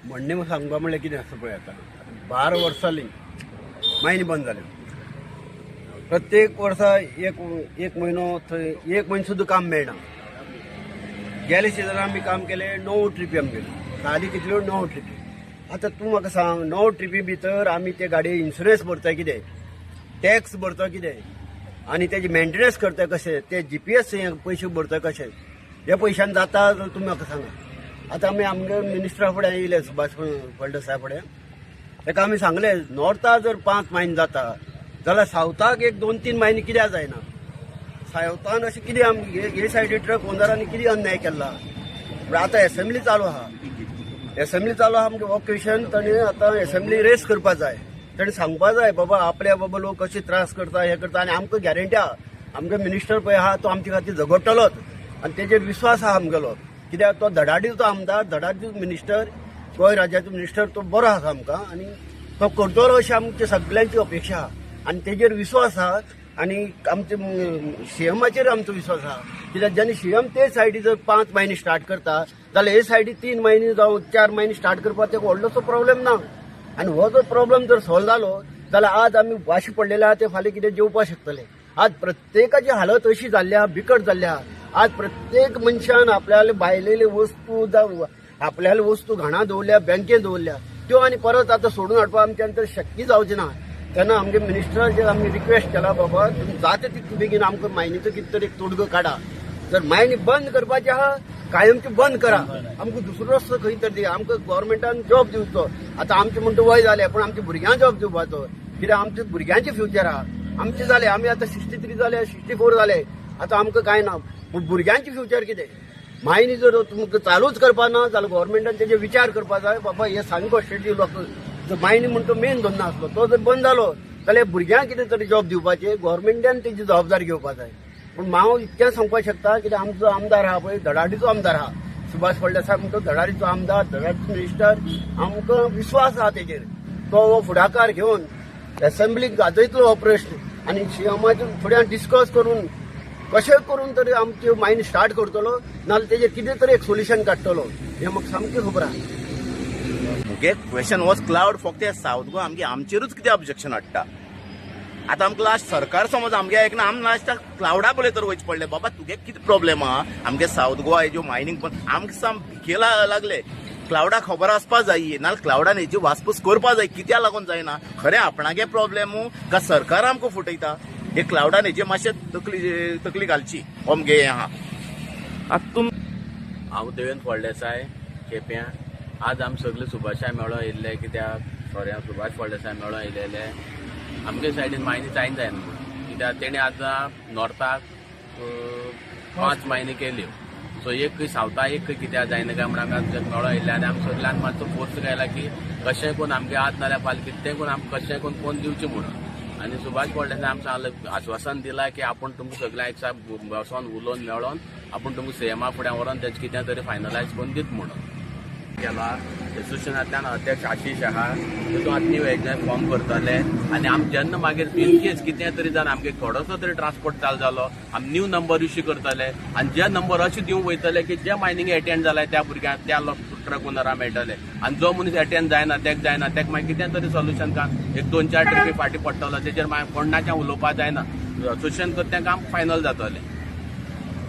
म्हणणे सांगपा म्हणल्यार कितें आसा पळय आतां 12 वर्सां जालीं मायनी बंद जाल्यो. प्रत्येक वर्सा एक म्हयनो थंय एक म्हयनो सुद्दां काम मेळना. गेल्या सिजनान आमी काम केलें 9 ट्रिपी आमगेल्यो, हालीं कितल्यो 9 ट्रिपी. आतां तूं म्हाका सांग 9 ट्रिपी भितर आमी ते गाडये इन्शुरन्स भरता कितें, टॅक्स भरता कितें, आनी तेजे मेंटेनन्स करता कशें, ते GPS पयशे भरता कशें, हे पयशान जाता जाल्यार तुमी म्हाका सांगा. आतां आमी आमगे मिनिस्टरा फुडें येयले सुभाष फळदेसाय फुडें, ताका आमी सांगले नॉर्थाक जर 5 म्हयने जाता जाल्यार सावथाक 1-2-3 म्हयने कित्याक जायना. सावथान अशें कितें आमी हे सायडी ट्रक ओनरांनी कितें अन्याय केला. आतां एसेंब्ली चालू आहा, आमगे हो क्वेश्चन ताणें आतां एसेंब्ली रेस करपा जाय. ताणें सांगपा जाय बाबा आपल्या बाबा लोक कशे त्रास करता हे करता, आनी आमकां गॅरंटी आहा आमगे मिनिस्टर पळय आहा तो आमचे खातीर झगडटलोच आनी तेजेर विश्वास आहा आमगेलो. कित्याक तो धडाडीचो आमदार, धडाडीचो मिनिस्टर, गोंय राज्याचो मिनिस्टर तो बरो आसा आमकां आनी तो करतलो अशी आमची सगळ्यांची अपेक्षा आहा आनी तेजेर विश्वास आहा. आनी आमचे सीएमाचेर आमचो विश्वास आहा. कित्याक जेन्ना सीएम ते सायडी जर 5 म्हयने स्टार्ट करता जाल्यार हे सायडी 3 म्हयने जावं 4 म्हयने स्टार्ट करपाक तेका व्हडलोसो प्रॉब्लेम ना. आनी हो जर प्रॉब्लेम जर सॉल्व जालो जाल्यार आज आमी वाशी पडलेले आहा ते फाल्यां कितें जेवपाक शकतले. आज प्रत्येकाची हालत अशी जाल्ली आहा, बिकट जाल्ली आहा. आज प्रत्येक मनशान आपल्याले भायलेले वस्तू जावं आपल्याले वस्तू घाणा दवरल्या, बँकेत दवरल्या, त्यो आनी परत आतां सोडून हाडपाक आमच्यान तर शक्य जावचें ना. तेन्ना आमगे मिनिस्टराचेर आमी रिक्वेस्ट केला बाबा तुमी जाता तितले बेगीन आमकां मायनीचो कितें तरी एक तोडगो काडा. जर मायनी बंद करपाची आहा कायमची बंद करा, आमकां दुसरो रस्तो खंय तर दिया. आमकां गव्हर्मेंटान जॉब दिवचो. आतां आमचे म्हणटा वय जालें पण आमच्या भुरग्यांक जॉब दिवपाचो. कित्याक आमच्या भुरग्यांचें फ्युचर आहा. आमचे जाले आमी आतां 63 जाले, 64 जाले, आतां आमकां कांय ना. पूण भुरग्यांचें फ्युचर कितें. मायनी जर तुमकां चालूच करपा ना जाल्यार गव्हर्मेंटान तेजे विचार करपा जाय. बाबा हे सांगो स्टेटी लोक जर मायनी म्हणटा मेन धंदो आसलो तो जर बंद जालो जाल्यार भुरग्यांक कितें तरी जॉब दिवपाचें, गव्हर्मेंटान तेजी जबाबदारी घेवपा जाय. पूण हांव इतकें सांगपाक शकता कित्याक आमचो आमदार आहा पळय धडाडीचो आमदार आहा सुभाष फळदेसाय म्हणटा धडाडीचो आमदार, धडाडीचो मिनिस्टर, आमकां विश्वास आहा तेजेर. तो हो फुडाकार घेवन एसेंब्लीक गाजयतलो हो प्रश्न आनी सीएमाच्या फुड्यान डिस्कस करून कशें करून तरी आमच्यो मायनी स्टार्ट करतलो नाल्यार तेजेर कितें तरी एक सोल्युशन काडटलो हें म्हाका सामकें खबर आहा. मुगे क्वेश्चन वॉज क्लाउड फक्त सावथ गोवा आमचेरूच कितें ऑब्जेक्शन हाडटा. आतां आमकां लास्ट सरकार समज आमगे आयकना आमी लास्टाक क्लाउडा पळय तर वयचे पडले. बाबा तुगे कितें प्रॉब्लेम आहा आमगे सावथ गोवा हेज्यो मायनींग पण आमकां साम भिके लागले. क्लाउडा खबर आसपा जाय नाल्यार क्लाउडान हेजी वासपूस करपा जाय. कित्याक लागून जायना खरें आपणागे प्रॉब्लेमू काय सरकार आमकां फुटयता. हे क्लाउडान हेजे मातशें तकली घालची अमगे हें आहा. आतां हांव देवेंद्र फळदेसाय केप्यां. आज आमी सगळे सुभाषाय मेळो येयल्ले कित्याक सुभाष फळदेसाय मेळो येयलेले आमगे सायडीन मायनी जायना म्हणून. कित्याक तेणी आतां नॉर्थाक 5 म्हयने केल्यो सो एक सावथाक एक कित्याक जायना काय म्हणून आमकां मेळो येयल्ले आनी आमी सगळ्यांक मातसो फोर्स केला की कशें करून आमगे आज नाल्यार फाल्यां कितें करून आमकां कशें करून कोण दिवचें म्हणून. आनी सुभाष फळदेसाय आमकां आश्वासन दिलां की आपूण तुमकां सगळ्यांक एक साथ बसोन उलोवन मेळोन आपूण तुमकां सीएमा फुड्यान व्हरोन तेजें कितें तरी फायनलायज करून दीत म्हणून केला. एसोसिएशनांतल्यान अध्यक्ष आशिश आहा तितून आतां न्यू एग्जाम फॉर्म करतले आनी आमी जेन्ना मागीर इन केस कितें तरी जावन आमगे थोडोसो तरी ट्रान्सपोर्ट चालू जालो आमी न्यू नंबर इश्यू करतले आनी जे नंबर अशें दिवंक वयतले की जे मायनींग एटेंड जाल्यार त्या भुरग्यांक त्या ट्रक ओनराक मेळटले आनी जो मनीस एटेंड जायना तेका मागीर कितें तरी सोल्युशन का एक 2-4 ट्रिपी फाटीं पडटलो तेजेर मागीर कोणाच्यान उलोवपा जायना. एसोसिएशन करता तें काम फायनल जातलें.